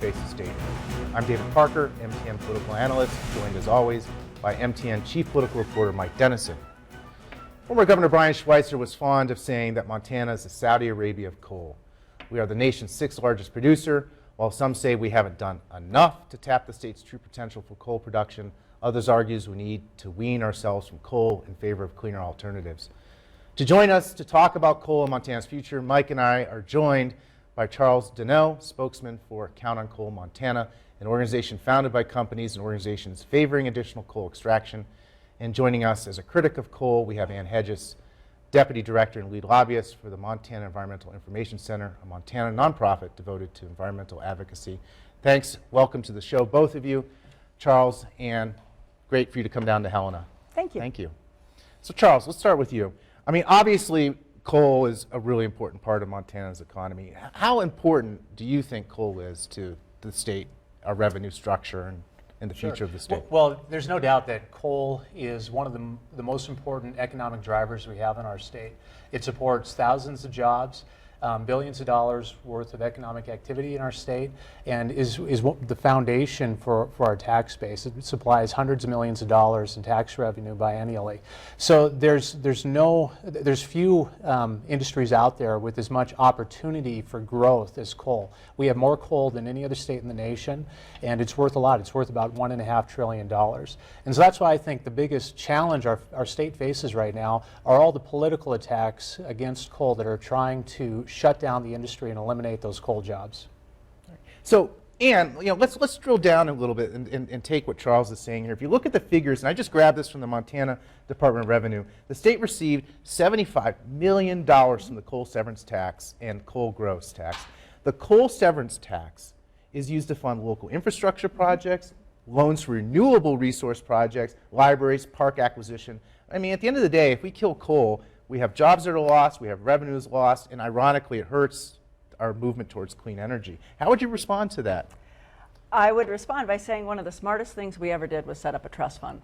face the state. I'm David Parker, MTN political analyst, joined as always by MTN chief political reporter Mike Dennison. Former Governor Brian Schweitzer was fond of saying that Montana is the Saudi Arabia of coal. We are the nation's sixth largest producer. While some say we haven't done enough to tap the state's true potential for coal production, others argue we need to wean ourselves from coal in favor of cleaner alternatives. To join us to talk about coal and Montana's future, Mike and I are joined by Charles Denowh, spokesman for Count on Coal Montana, an organization founded by companies and organizations favoring additional coal extraction. And joining us as a critic of coal, we have Ann Hedges, Deputy Director and Lead Lobbyist for the Montana Environmental Information Center, a Montana nonprofit devoted to environmental advocacy. Thanks. Welcome to the show, both of you. Charles, Ann, great for you to come down to Helena. Thank you. Thank you. So Charles, let's start with you. I mean, obviously, coal is a really important part of Montana's economy. How important do you think coal is to the state, our revenue structure, and the future of the state? Well, there's no doubt that coal is one of the most important economic drivers we have in our state. It supports thousands of jobs, billions of dollars worth of economic activity in our state, and is the foundation for our tax base. It supplies hundreds of millions of dollars in tax revenue biennially. So there's few industries out there with as much opportunity for growth as coal. We have more coal than any other state in the nation, and it's worth a lot. It's worth about $1.5 trillion. And so that's why I think the biggest challenge our state faces right now are all the political attacks against coal that are trying to shut down the industry and eliminate those coal jobs. So, Ann, let's drill down a little bit and take what Charles is saying here. If you look at the figures, and I just grabbed this from the Montana Department of Revenue, the state received $75 million from the coal severance tax and coal gross tax. The coal severance tax is used to fund local infrastructure projects, loans for renewable resource projects, libraries, park acquisition. I mean, at the end of the day, if we kill coal, we have jobs that are lost, we have revenues lost, and ironically, it hurts our movement towards clean energy. How would you respond to that? I would respond by saying one of the smartest things we ever did was set up a trust fund.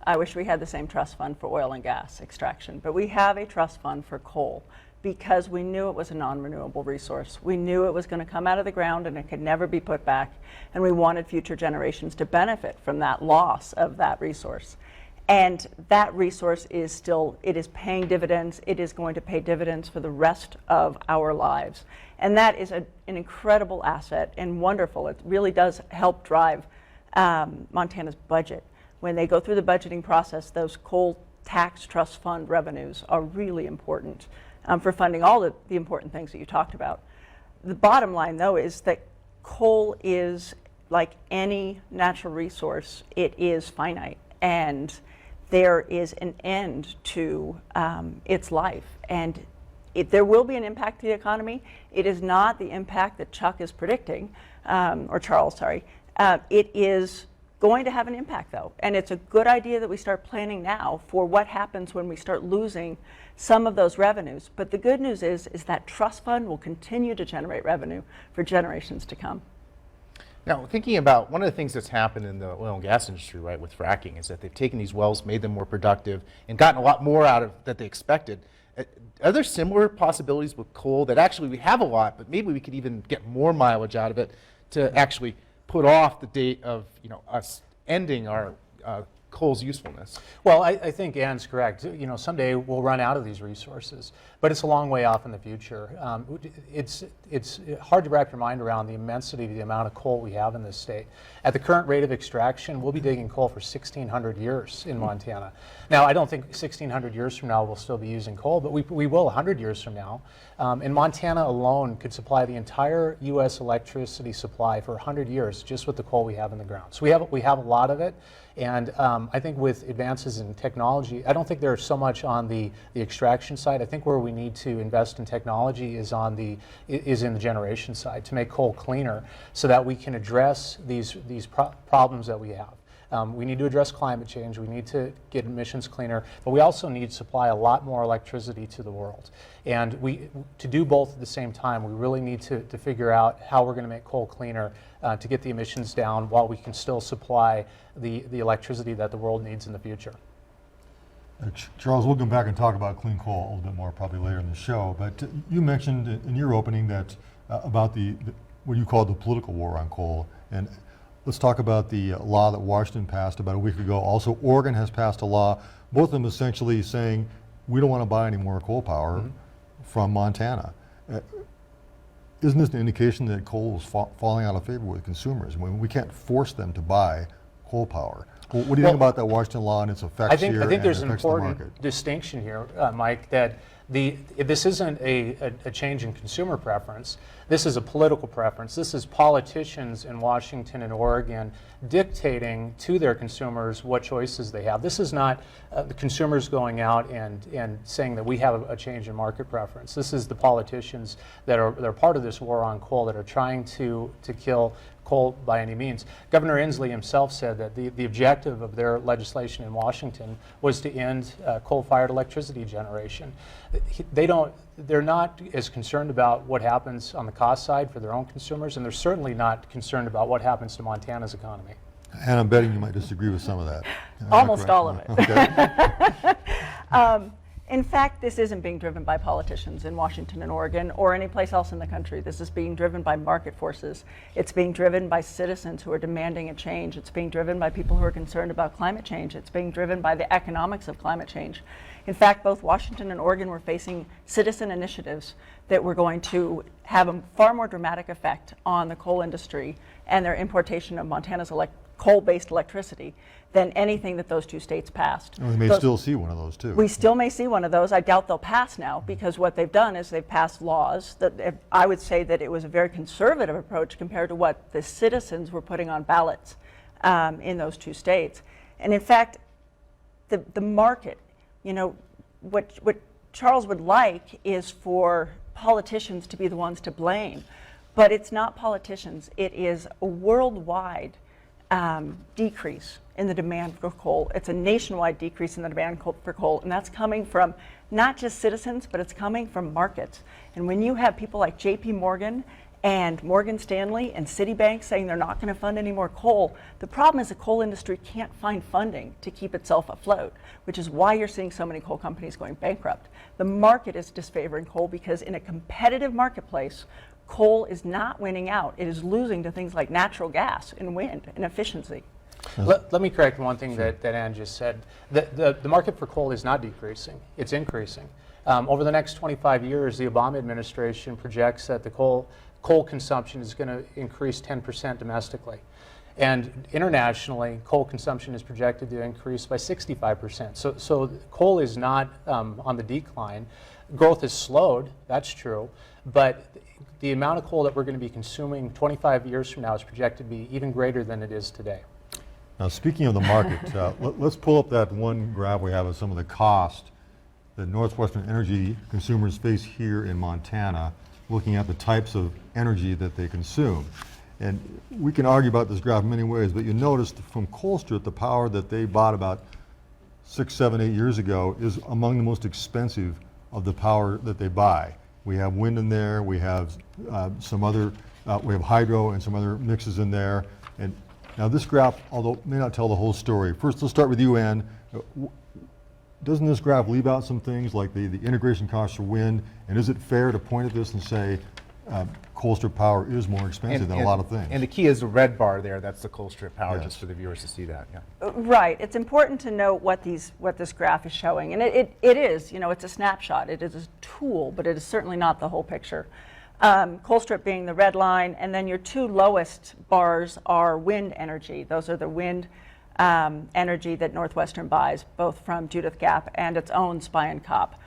I wish we had the same trust fund for oil and gas extraction, but we have a trust fund for coal because we knew it was a non-renewable resource. We knew it was going to come out of the ground and it could never be put back, and we wanted future generations to benefit from that loss of that resource. And that resource is still, it is paying dividends. It is going to pay dividends for the rest of our lives. And that is an incredible asset and wonderful. It really does help drive Montana's budget. When they go through the budgeting process, those coal tax trust fund revenues are really important for funding all the important things that you talked about. The bottom line, though, is that coal is, like any natural resource, it is finite. And there is an end to its life. And there will be an impact to the economy. It is not the impact that Chuck is predicting, or Charles, sorry. It is going to have an impact, though. And it's a good idea that we start planning now for what happens when we start losing some of those revenues. But the good news is that trust fund will continue to generate revenue for generations to come. Now, thinking about one of the things that's happened in the oil and gas industry, right, with fracking, is that they've taken these wells, made them more productive, and gotten a lot more out of that they expected. Are there similar possibilities with coal that actually we have a lot, but maybe we could even get more mileage out of it to actually put off the date of us ending our coal's usefulness? Well, I think Ann's correct. Someday we'll run out of these resources, but it's a long way off in the future. It's hard to wrap your mind around the immensity of the amount of coal we have in this state. At the current rate of extraction, we'll be digging coal for 1,600 years in Montana. Now, I don't think 1,600 years from now we'll still be using coal, but we will 100 years from now. And Montana alone could supply the entire U.S. electricity supply for 100 years just with the coal we have in the ground. So we have a lot of it. And I think with advances in technology, I don't think there's so much on the extraction side. I think where we need to invest in technology is in the generation side to make coal cleaner so that we can address these problems that we have. We need to address climate change. We need to get emissions cleaner, but we also need to supply a lot more electricity to the world. And to do both at the same time, we really need to figure out how we're going to make coal cleaner to get the emissions down while we can still supply the electricity that the world needs in the future. Charles, we'll come back and talk about clean coal a little bit more probably later in the show, but you mentioned in your opening that about the what you call the political war on coal. And let's talk about the law that Washington passed about a week ago. Also, Oregon has passed a law, both of them essentially saying we don't want to buy any more coal power from Montana. Isn't this an indication that coal is falling out of favor with consumers? When we can't force them to buy coal power. What do you think about that Washington law and its effects here? I think there's an affects the important market? distinction here, Mike, that this isn't a change in consumer preference. This is a political preference. This is politicians in Washington and Oregon dictating to their consumers what choices they have. This is not the consumers going out and saying that we have a change in market preference. This is the politicians that are part of this war on coal that are trying to kill coal by any means. Governor Inslee himself said that the objective of their legislation in Washington was to end coal-fired electricity generation. They're not as concerned about what happens on the cost side for their own consumers, and they're certainly not concerned about what happens to Montana's economy. And I'm betting you might disagree with some of that. Almost all of it. Okay. In fact, this isn't being driven by politicians in Washington and Oregon or any place else in the country. This is being driven by market forces. It's being driven by citizens who are demanding a change. It's being driven by people who are concerned about climate change. It's being driven by the economics of climate change. In fact, both Washington and Oregon were facing citizen initiatives that were going to have a far more dramatic effect on the coal industry and their importation of Montana's coal-based electricity than anything that those two states passed. And we may still see one of those too. We still may see one of those. I doubt they'll pass now, because what they've done is they've passed laws that I would say that it was a very conservative approach compared to what the citizens were putting on ballots in those two states. And in fact, the market, you know, what Charles would like is for politicians to be the ones to blame, but it's not politicians. It is a worldwide decrease in the demand for coal. It's a nationwide decrease in the demand for coal, and that's coming from not just citizens, but it's coming from markets. And when you have people like J.P. Morgan and Morgan Stanley and Citibank saying they're not going to fund any more coal, the problem is the coal industry can't find funding to keep itself afloat, which is why you're seeing so many coal companies going bankrupt. The market is disfavoring coal because in a competitive marketplace, coal is not winning out. It is losing to things like natural gas and wind and efficiency. Let me correct one thing that Ann just said. The market for coal is not decreasing, it's increasing. Over the next 25 years, the Obama administration projects that the coal consumption is going to increase 10% domestically. And internationally, coal consumption is projected to increase by 65%. So coal is not on the decline. Growth has slowed, that's true, but the amount of coal that we're going to be consuming 25 years from now is projected to be even greater than it is today. Now, speaking of the market, let's pull up that one graph we have of some of the cost that Northwestern Energy consumers face here in Montana, looking at the types of energy that they consume. And we can argue about this graph in many ways, but you notice from Colstrip, the power that they bought about 6, 7, 8 years ago is among the most expensive of the power that they buy. We have wind in there, we have some other, we have hydro and some other mixes in there. And now this graph, although it may not tell the whole story. First, let's start with you, Ann. Doesn't this graph leave out some things like the integration costs for wind? And is it fair to point at this and say Colstrip power is more expensive than a lot of things? And the key is the red bar there. That's the Colstrip power, Yes. just for the viewers to see that. Yeah. Right. It's important to note what this graph is showing. And it is, you know, it's a snapshot. It is a tool, but it is certainly not the whole picture. Colstrip being the red line, and then your two lowest bars are wind energy. Those are the wind energy that Northwestern buys, both from Judith Gap and its own Spion Cop.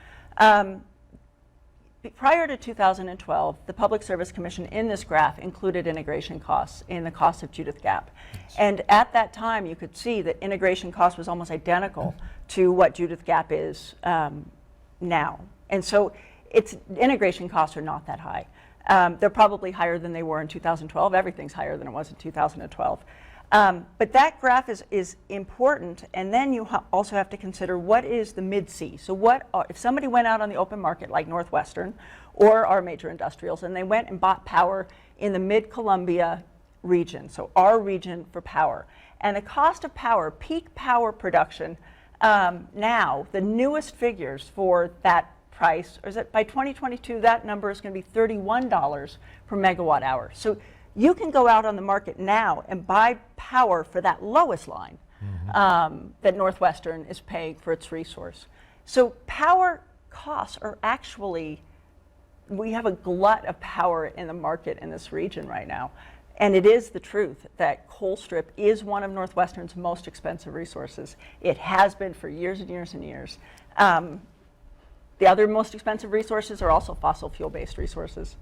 Prior to 2012, the Public Service Commission in this graph included integration costs in the cost of Judith Gap. Yes. And at that time, you could see that integration cost was almost identical to what Judith Gap is now. And so its integration costs are not that high. They're probably higher than they were in 2012. Everything's higher than it was in 2012. But that graph is important, and then you also have to consider what is the mid-C. So if somebody went out on the open market like Northwestern or our major industrials, and they went and bought power in the mid-Columbia region, so our region for power, and the cost of power, peak power production, now the newest figures for that price, or is it by 2022, that number is going to be $31 per megawatt hour. So you can go out on the market now and buy power for that lowest line that Northwestern is paying for its resource. So power costs are actually, we have a glut of power in the market in this region right now. And it is the truth that coal strip is one of Northwestern's most expensive resources. It has been for years and years and years. The other most expensive resources are also fossil fuel-based resources.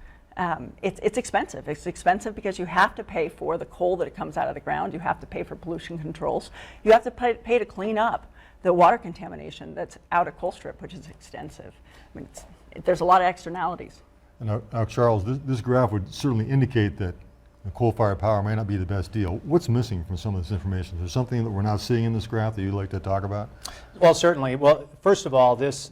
It's expensive. It's expensive because you have to pay for the coal that comes out of the ground. You have to pay for pollution controls. You have to pay to clean up the water contamination that's out of coal strip, which is extensive. I mean, there's a lot of externalities. Now, Charles, this graph would certainly indicate that the coal-fired power may not be the best deal. What's missing from some of this information? Is there something that we're not seeing in this graph that you'd like to talk about? Well, certainly. Well, first of all, this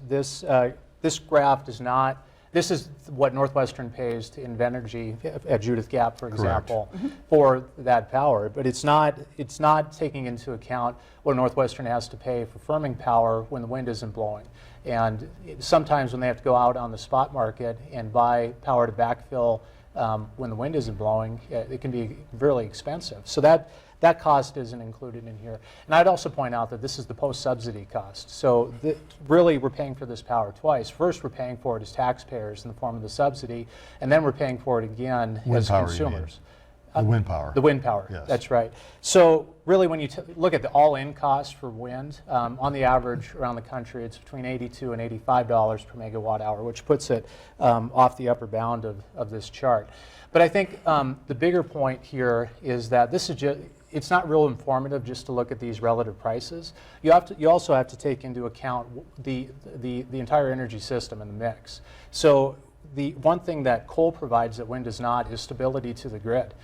graph does not. This is what Northwestern pays to Invenergy at Judith Gap, for example, for that power. But it's not taking into account what Northwestern has to pay for firming power when the wind isn't blowing. And sometimes when they have to go out on the spot market and buy power to backfill when the wind isn't blowing, it can be really expensive. So that cost isn't included in here. And I'd also point out that this is the post-subsidy cost. So really we're paying for this power twice. First, we're paying for it as taxpayers in the form of the subsidy, and then we're paying for it again as consumers. The wind power. The wind power, yes. That's right. So really when you look at the all-in cost for wind, on the average around the country, it's between $82 and $85 per megawatt hour, which puts it off the upper bound of this chart. But I think the bigger point here is that this is just, it's not real informative just to look at these relative prices. You also have to take into account the entire energy system in the mix. So the one thing that coal provides that wind does not is stability to the grid.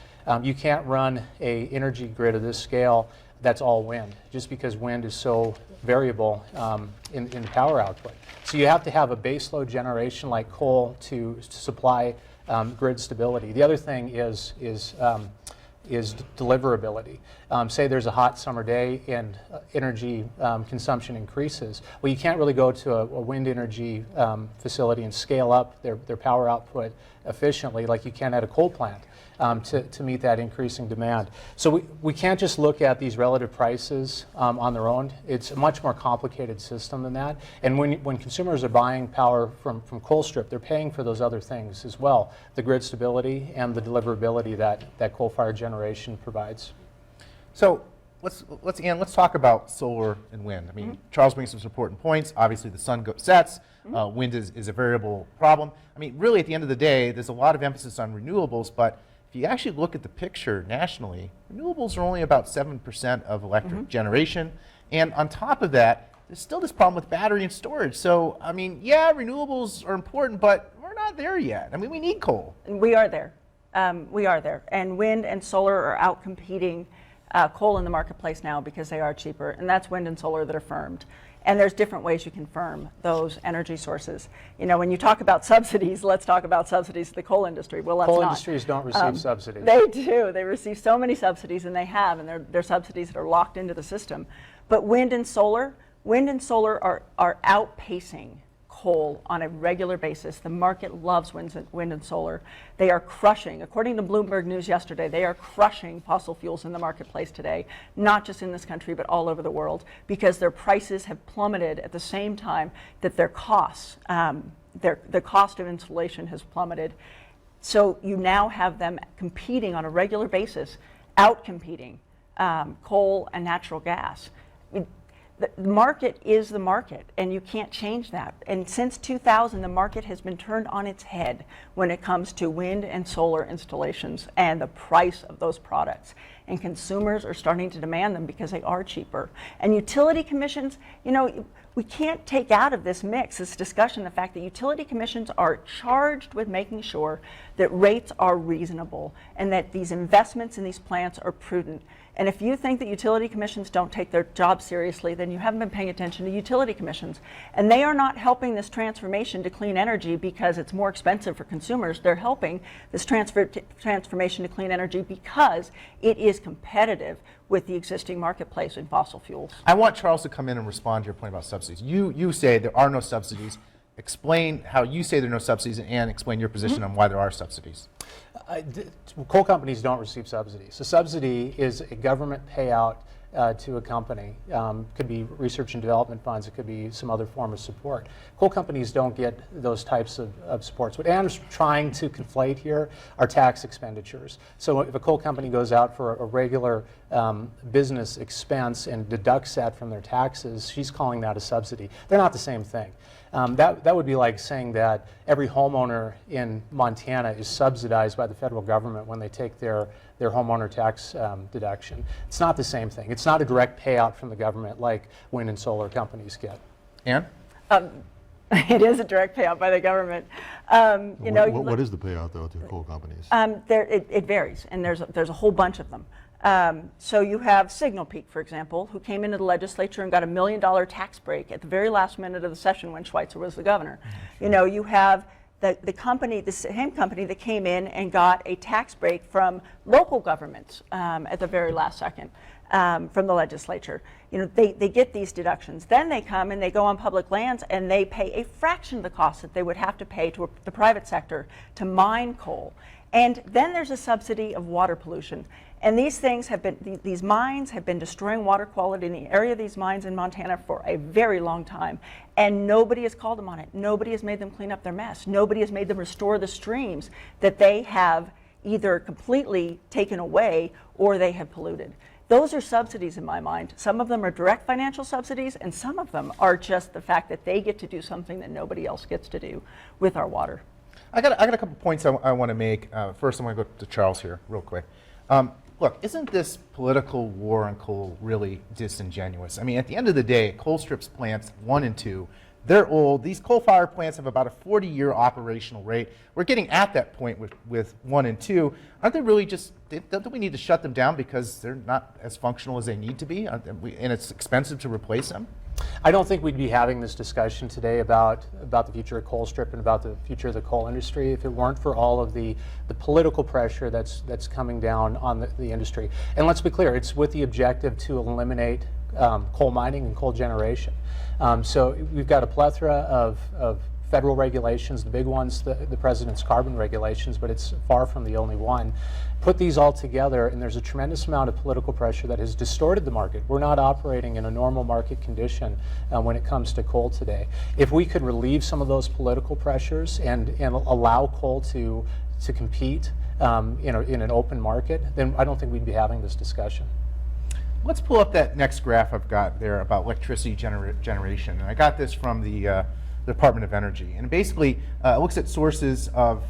You can't run a energy grid of this scale that's all wind, just because wind is so variable in the power output. So you have to have a baseload generation like coal to supply grid stability. The other thing is deliverability. Say there's a hot summer day and energy consumption increases. Well, you can't really go to a wind energy facility and scale up their power output efficiently like you can at a coal plant to meet that increasing demand. So we can't just look at these relative prices on their own. It's a much more complicated system than that. And when consumers are buying power from coal strip, they're paying for those other things as well, the grid stability and the deliverability that coal-fired generation provides. So let's talk about solar and wind. I mean, Charles brings some important points. Obviously, the sun sets. Wind is a variable problem. I mean, really, at the end of the day, there's a lot of emphasis on renewables, but if you actually look at the picture nationally, renewables are only about 7% of electric generation. And on top of that, there's still this problem with battery and storage. So, I mean, yeah, renewables are important, but we're not there yet. I mean, we need coal. And we are there. We are there. And wind and solar are out-competing coal in the marketplace now because they are cheaper. And that's wind and solar that are firmed. And there's different ways you can firm those energy sources. You know, when you talk about subsidies, let's talk about subsidies to the coal industry. Well, let's not. Coal industries don't receive subsidies. They do. They receive so many subsidies, and they have, and they're subsidies that are locked into the system. But wind and solar are outpacing coal on a regular basis. The market loves wind and solar. They are crushing, according to Bloomberg News yesterday, they are crushing fossil fuels in the marketplace today, not just in this country, but all over the world, because their prices have plummeted at the same time that their costs, the cost of installation has plummeted. So you now have them competing on a regular basis, out-competing coal and natural gas. The market is the market, and you can't change that. And since 2000, the market has been turned on its head when it comes to wind and solar installations and the price of those products. And consumers are starting to demand them because they are cheaper. And utility commissions, you know, we can't take out of this mix, this discussion, the fact that utility commissions are charged with making sure that rates are reasonable and that these investments in these plants are prudent. And if you think that utility commissions don't take their job seriously, then you haven't been paying attention to utility commissions. And they are not helping this transformation to clean energy because it's more expensive for consumers. They're helping this transformation to clean energy because it is competitive with the existing marketplace in fossil fuels. I want Charles to come in and respond to your point about subsidies. You say there are no subsidies. Explain how you say there are no subsidies, and explain your position on why there are subsidies. Coal companies don't receive subsidies. A subsidy is a government payout to a company. Could be research and development funds, it could be some other form of support. Coal companies don't get those types of supports. What Anne's trying to conflate here are tax expenditures. So if a coal company goes out for a regular business expense and deducts that from their taxes, she's calling that a subsidy. They're not the same thing. That would be like saying that every homeowner in Montana is subsidized by the federal government when they take their homeowner tax deduction. It's not the same thing. It's not a direct payout from the government like wind and solar companies get. Ann? It is a direct payout by the government. What is the payout, though, to coal companies? It varies, and there's a whole bunch of them. So you have Signal Peak, for example, who came into the legislature and got $1 million tax break at the very last minute of the session when Schweitzer was the governor. Sure. You know, you have the same company that came in and got a tax break from local governments at the very last second from the legislature. You know, they get these deductions. Then they come and they go on public lands and they pay a fraction of the cost that they would have to pay to the private sector to mine coal. And then there's a subsidy of water pollution. And these things have been, these mines have been destroying water quality in the area of these mines in Montana for a very long time. And nobody has called them on it. Nobody has made them clean up their mess. Nobody has made them restore the streams that they have either completely taken away or they have polluted. Those are subsidies in my mind. Some of them are direct financial subsidies, and some of them are just the fact that they get to do something that nobody else gets to do with our water. I got a couple points I want to make. First, I'm going to go to Charles here real quick. Look, isn't this political war on coal really disingenuous? I mean, at the end of the day, Colstrip's plants 1 and 2, they're old. These coal-fired plants have about a 40-year operational rate. We're getting at that point with 1 and 2. Aren't they really just, don't we need to shut them down because they're not as functional as they need to be, and it's expensive to replace them? I don't think we'd be having this discussion today about the future of Colstrip and about the future of the coal industry if it weren't for all of the political pressure that's coming down on the industry. And let's be clear, it's with the objective to eliminate coal mining and coal generation. So we've got a plethora of federal regulations, the big ones, the president's carbon regulations, but it's far from the only one. Put these all together, and there's a tremendous amount of political pressure that has distorted the market. We're not operating in a normal market condition when it comes to coal today. If we could relieve some of those political pressures and allow coal to compete in an open market, then I don't think we'd be having this discussion. Let's pull up that next graph I've got there about electricity generation. And I got this from the Department of Energy. And basically, it looks at sources of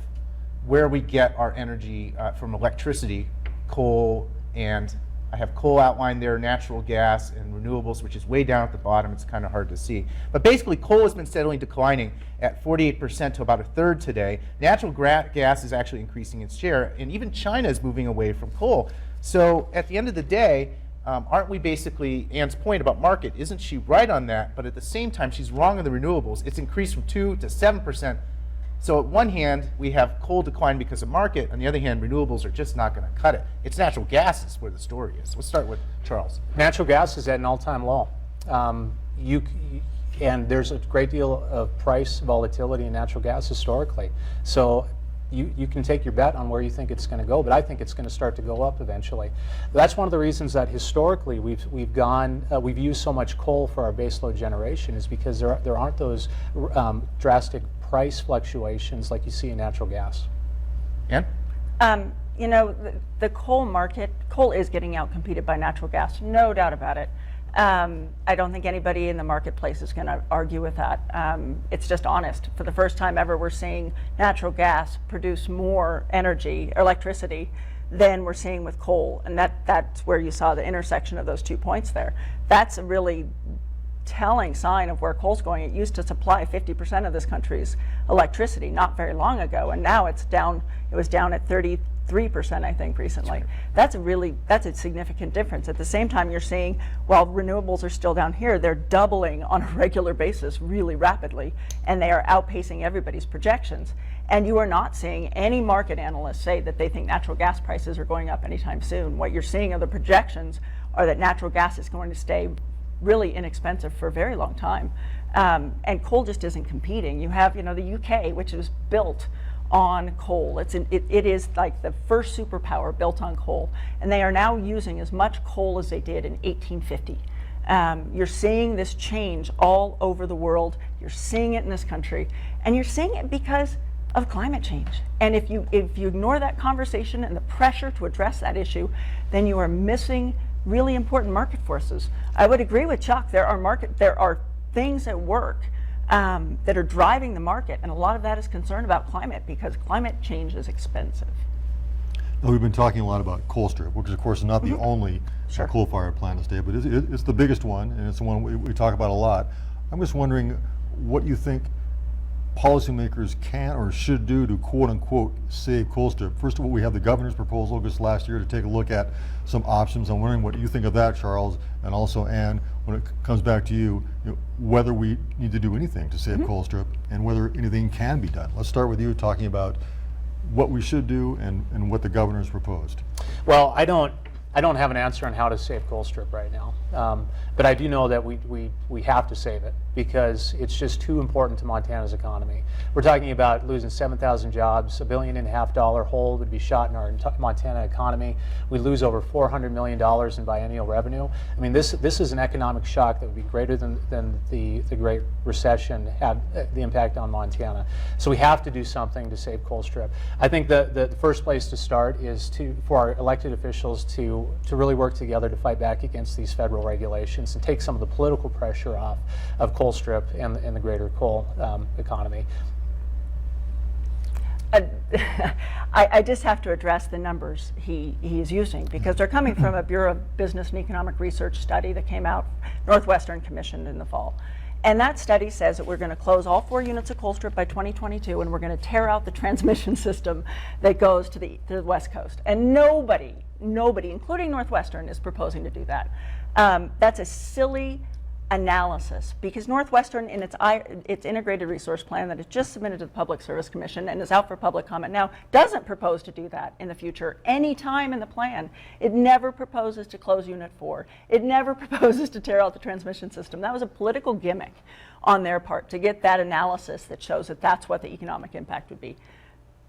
where we get our energy from electricity, coal, and I have coal outlined there, natural gas, and renewables, which is way down at the bottom. It's kind of hard to see. But basically, coal has been steadily declining at 48% to about 1/3 today. Natural gas is actually increasing its share, and even China is moving away from coal. So at the end of the day, aren't we basically, Ann's point about market, isn't she right on that? But at the same time, she's wrong on the renewables. It's increased from 2 to 7%. So at one hand, we have coal decline because of market. On the other hand, renewables are just not going to cut it. It's natural gas is where the story is. Let's start with Charles. Natural gas is at an all-time low. And there's a great deal of price volatility in natural gas historically. So you can take your bet on where you think it's going to go, but I think it's going to start to go up eventually. That's one of the reasons that historically we've used so much coal for our baseload generation, is because there aren't those drastic price fluctuations like you see in natural gas. Ann? You know, the coal market, coal is getting outcompeted by natural gas, no doubt about it. I don't think anybody in the marketplace is going to argue with that. It's just honest. For the first time ever, we're seeing natural gas produce more energy, electricity, than we're seeing with coal. And that's where you saw the intersection of those 2 points there. That's a really telling sign of where coal's going. It used to supply 50% of this country's electricity not very long ago, and now it's down. It was down at 33%, I think, recently. That's a significant difference. At the same time, you're seeing, while renewables are still down here, they're doubling on a regular basis really rapidly, and they are outpacing everybody's projections. And you are not seeing any market analysts say that they think natural gas prices are going up anytime soon. What you're seeing are the projections are that natural gas is going to stay really inexpensive for a very long time. And coal just isn't competing. You have, the UK, which was built on coal. It is like the first superpower built on coal. And they are now using as much coal as they did in 1850. You're seeing this change all over the world. You're seeing it in this country. And you're seeing it because of climate change. And if you ignore that conversation and the pressure to address that issue, then you are missing really important market forces. I would agree with Chuck. There are things at work that are driving the market, and a lot of that is concern about climate, because climate change is expensive. Now, we've been talking a lot about Colstrip, which is of course not the only Sure. coal-fired plant in the state, but it's the biggest one, and it's the one we talk about a lot. I'm just wondering what you think policymakers can or should do to quote-unquote save Colstrip. First of all, we have the governor's proposal just last year to take a look at some options. I'm wondering what you think of that, Charles, and also Ann, when it comes back to you, whether we need to do anything to save Colstrip and whether anything can be done. Let's start with you talking about what we should do and what the governor's proposed. Well, I don't have an answer on how to save Colstrip right now, but I do know that we have to save it because it's just too important to Montana's economy. We're talking about losing 7,000 jobs, $1.5 billion hole would be shot in our Montana economy. We lose over $400 million in biennial revenue. I mean, this is an economic shock that would be greater than the Great Recession had the impact on Montana. So we have to do something to save Colstrip. I think the first place to start is for our elected officials to really work together to fight back against these federal regulations and take some of the political pressure off of Colstrip and the greater coal economy. I just have to address the numbers he is using, because they're coming from a Bureau of Business and Economic Research study that came out, Northwestern commissioned in the fall. And that study says that we're going to close all 4 units of Colstrip by 2022, and we're going to tear out the transmission system that goes to the West Coast. And nobody, including Northwestern, is proposing to do that. That's a silly analysis, because Northwestern, in its integrated resource plan that is just submitted to the Public Service Commission and is out for public comment now, doesn't propose to do that in the future any time in the plan. It never proposes to close Unit 4. It never proposes to tear out the transmission system. That was a political gimmick on their part to get that analysis that shows that that's what the economic impact would be.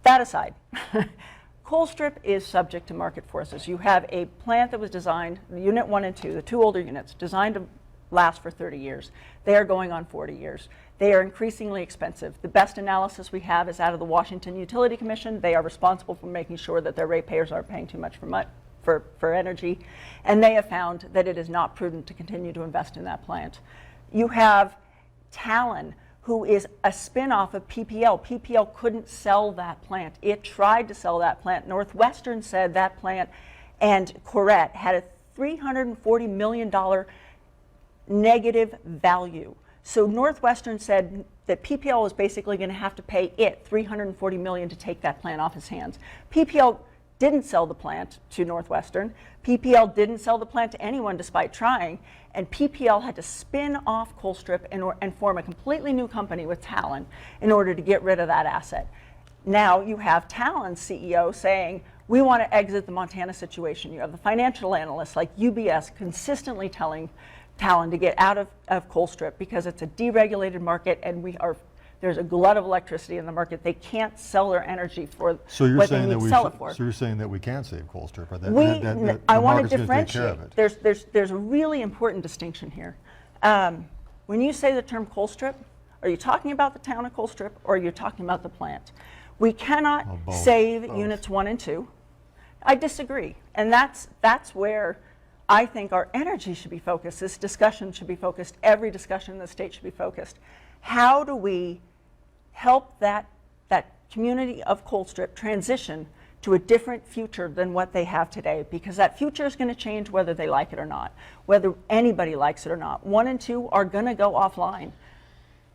That aside, Colstrip is subject to market forces. You have a plant that was designed, Unit 1 and 2, the 2 older units, designed to last for 30 years. They are going on 40 years. They are increasingly expensive. The best analysis we have is out of the Washington Utility Commission. They are responsible for making sure that their ratepayers aren't paying too much for energy. And they have found that it is not prudent to continue to invest in that plant. You have Talon, who is a spin-off of PPL. PPL couldn't sell that plant. It tried to sell that plant. Northwestern said that plant and Corette had a $340 million negative value. So Northwestern said that PPL was basically going to have to pay it $340 million to take that plant off his hands. PPL didn't sell the plant to Northwestern. PPL didn't sell the plant to anyone despite trying, and PPL had to spin off Colstrip and form a completely new company with Talon in order to get rid of that asset. Now you have Talon's CEO saying, we want to exit the Montana situation. You have the financial analysts like UBS consistently telling Talon to get out of Colstrip because it's a deregulated market and there's a glut of electricity in the market. They can't sell their energy for what they need to sell it for. So you're saying that we can save Colstrip, or I want to differentiate. There's a really important distinction here. When you say the term Colstrip, are you talking about the town of Colstrip or are you talking about the plant? We cannot save units 1 and 2. I disagree, and that's where I think our energy should be focused. This discussion should be focused. Every discussion in the state should be focused. How do we help that community of Colstrip transition to a different future than what they have today? Because that future is going to change whether they like it or not, whether anybody likes it or not. 1 and 2 are going to go offline.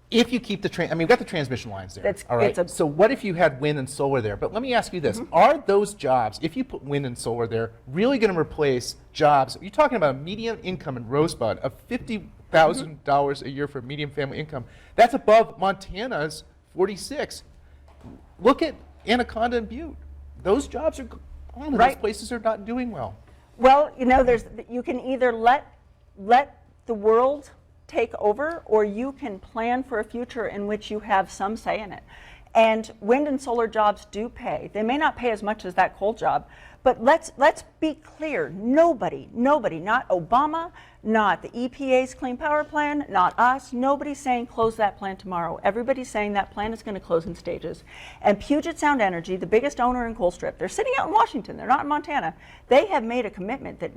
If you keep we've got the transmission lines there, all right? So what if you had wind and solar there? But let me ask you this. Are those jobs, if you put wind and solar there, really going to replace jobs? You're talking about a median income in Rosebud of $50,000 a year for median family income. That's above Montana's 46. Look at Anaconda and Butte. Those jobs are gone. Those places are not doing well. Well, you can either let the world take over, or you can plan for a future in which you have some say in it. And wind and solar jobs do pay. They may not pay as much as that coal job, but let's be clear. Nobody, not Obama, not the EPA's Clean Power Plan, not us, nobody's saying close that plant tomorrow. Everybody's saying that plant is going to close in stages. And Puget Sound Energy, the biggest owner in Colstrip, they're sitting out in Washington, they're not in Montana. They have made a commitment that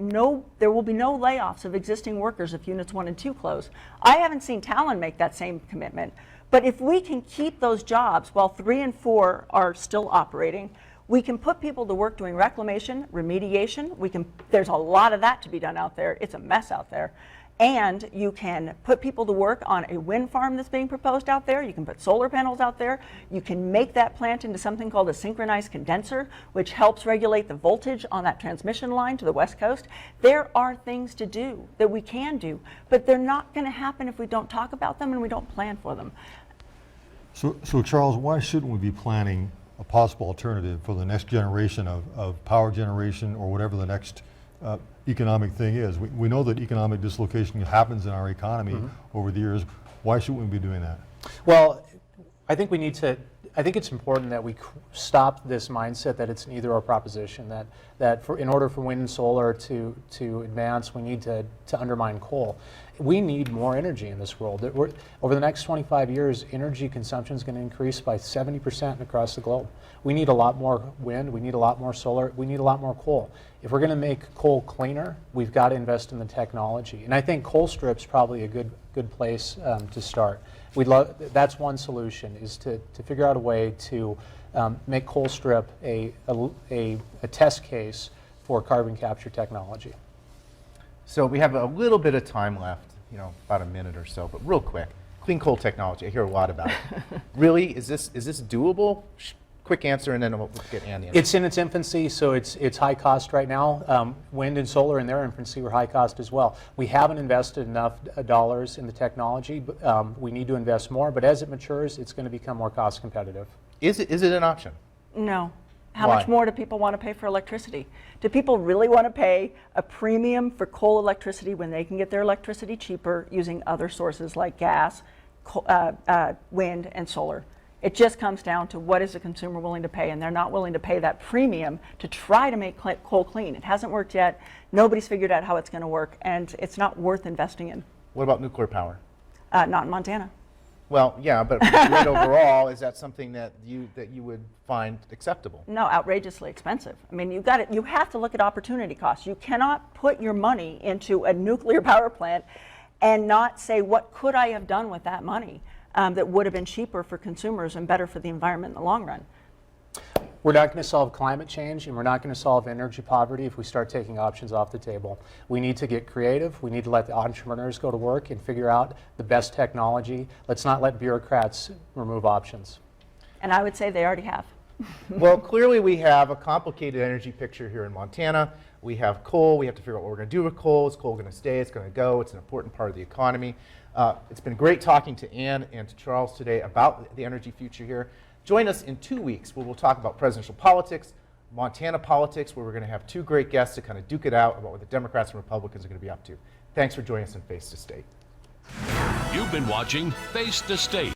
there will be no layoffs of existing workers if units 1 and 2 close. I haven't seen Talon make that same commitment. But if we can keep those jobs while 3 and 4 are still operating, we can put people to work doing reclamation, remediation. There's a lot of that to be done out there. It's a mess out there. And you can put people to work on a wind farm that's being proposed out there. You can put solar panels out there. You can make that plant into something called a synchronized condenser, which helps regulate the voltage on that transmission line to the West Coast. There are things to do that we can do, but they're not going to happen if we don't talk about them and we don't plan for them. So Charles, why shouldn't we be planning a possible alternative for the next generation of power generation, or whatever the next economic thing is? We know that economic dislocation happens in our economy over the years. Why shouldn't we be doing that? Well, I think it's important that we stop this mindset that it's an either or proposition, that in order for wind and solar to advance, we need to undermine coal. We need more energy in this world. Over the next 25 years, energy consumption is going to increase by 70% across the globe. We need a lot more wind, we need a lot more solar, we need a lot more coal. If we're going to make coal cleaner, we've got to invest in the technology. And I think Colstrip's probably a good place to start. That's one solution, is to figure out a way to make Colstrip a test case for carbon capture technology. So we have a little bit of time left, about a minute or so, but real quick. Clean coal technology, I hear a lot about it. Really, is this doable? Quick answer, and then we'll get Andy. It's in its infancy, so it's high cost right now. Wind and solar in their infancy were high cost as well. We haven't invested enough dollars in the technology, but we need to invest more. But as it matures, it's going to become more cost competitive. Is it an option? No. How Why? much more do people want to pay for electricity? Do people really want to pay a premium for coal electricity when they can get their electricity cheaper using other sources like gas, wind, and solar? It just comes down to what is the consumer willing to pay, and they're not willing to pay that premium to try to make coal clean. It hasn't worked yet. Nobody's figured out how it's going to work, and it's not worth investing in. What about nuclear power? Not in Montana. Well, yeah, but grid overall, is that something that you would find acceptable? No, outrageously expensive. I mean, you have to look at opportunity costs. You cannot put your money into a nuclear power plant and not say, what could I have done with that money that would have been cheaper for consumers and better for the environment in the long run? We're not going to solve climate change, and we're not going to solve energy poverty if we start taking options off the table. We need to get creative. We need to let the entrepreneurs go to work and figure out the best technology. Let's not let bureaucrats remove options. And I would say they already have. Well, clearly we have a complicated energy picture here in Montana. We have coal. We have to figure out what we're going to do with coal. Is coal going to stay? It's going to go. It's an important part of the economy. It's been great talking to Ann and to Charles today about the energy future here. Join us in 2 weeks where we'll talk about presidential politics, Montana politics, where we're going to have 2 great guests to kind of duke it out about what the Democrats and Republicans are going to be up to. Thanks for joining us in Face to State. You've been watching Face to State.